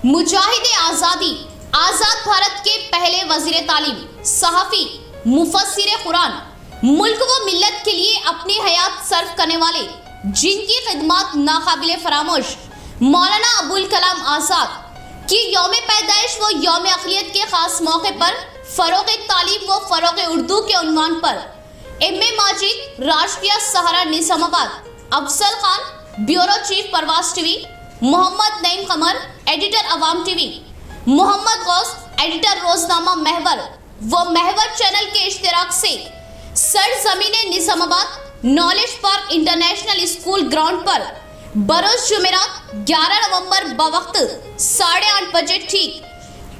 मुजाहिद आज़ादी, आज़ाद भारत के पहले वज़ीर तालीम, सहाफ़ी, मुफस्सिर कुरान, मुल्क व मिल्लत के लिए अपनी हयात सर्फ करने वाले, जिनकी खिदमत नाकाबिले फरामोश मौलाना अबुल कलाम आज़ाद की यौम पैदाइश व यौम अक़लियत के खास मौके पर फ़रोग़ तालीम व फ़रोग़ उर्दू के उन्वान पर M A. Majid, Rashtriya Sahara Nizamabad, Afzal Khan, bureau chief Parwaz TV, Mohammad Naeem Qamar, editor Awam TV, Mohammad Ghaus, editor रोजनामा महवर व महवर चैनल के इश्तिराक से सरज़मीन Nizamabad knowledge park international school ground पर बरोज़ जुमेरात 11 नवंबर बवक्त 8:30 बजे ठीक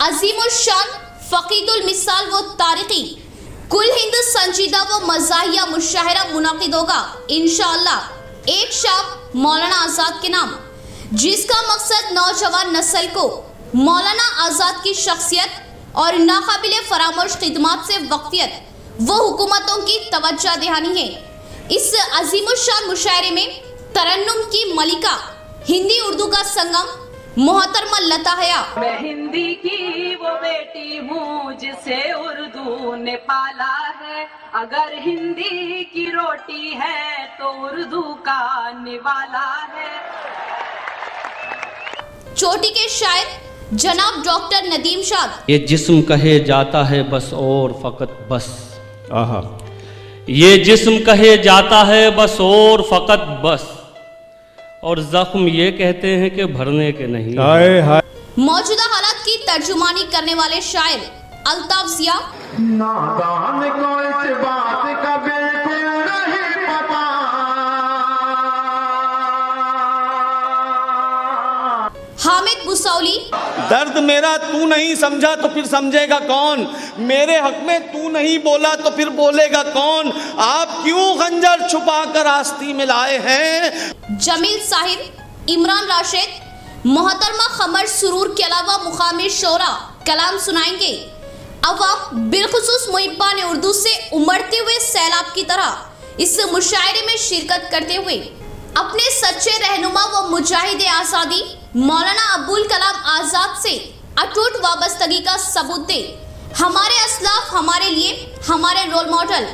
अज़ीमुश्शान फ़क़ीदुल मिसाल व तारीख़ी कुल हिंद संजीदा व मज़ाहिया मुशाहिरा मुनाकिद होगा इंशाअल्लाह एक शाम मौलाना आज़ाद के नाम, जिसका मकसद नौजवान नस्ल को मौलाना आज़ाद की शख्सियत और नाकाबिले फरामोश खिदमत से वक्फियत व हुकूमतों की तवज्जो दिलानी है। इस अज़ीमुश्शान मुशायरे में तरन्नुम की मलिका, हिंदी उर्दू का संगम मोहतरमा लता हया। मैं हिंदी की वो बेटी हूँ जिसे उर्दू ने पाला है, अगर हिंदी की रोटी है तो उर्दू का निवाला है। चोटी के शायर जनाब डॉक्टर नदीम शाह। ये जिस्म कहे जाता है बस और फकत बस, आहा, ये जिस्म कहे जाता है बस और फकत बस, और जख्म ये कहते हैं कि भरने के नहीं। हाय हाय। मौजूदा हालात की तर्जुमानी करने वाले शायर अल्ताफ जिया। नादान को इस बात का बिल्कुल नहीं पता, हामिद बुसौली। दर्द मेरा तू नहीं समझा तो फिर समझेगा कौन, मेरे हक में तू नहीं बोला तो फिर बोलेगा कौन, आप क्यों खंजर छुपा कर आस्ती में लाए हैं। जमील साहिर, इमरान राशिद, मोहतरमा खमर सुरूर के अलावा मुकामी शोरा कलाम सुनाएंगे। अवाम बिलखुसूस मुहिब्बान उर्दू से उमड़ते हुए सैलाब की तरह इस मुशायरे में शिरकत करते हुए अपने सच्चे रहनुमा व मुजाहिद आज़ादी मौलाना अबुल कलाम आज़ाद से अटूट वाबस्तगी का सबूत दे। हमारे असलाफ हमारे लिए हमारे रोल मॉडल।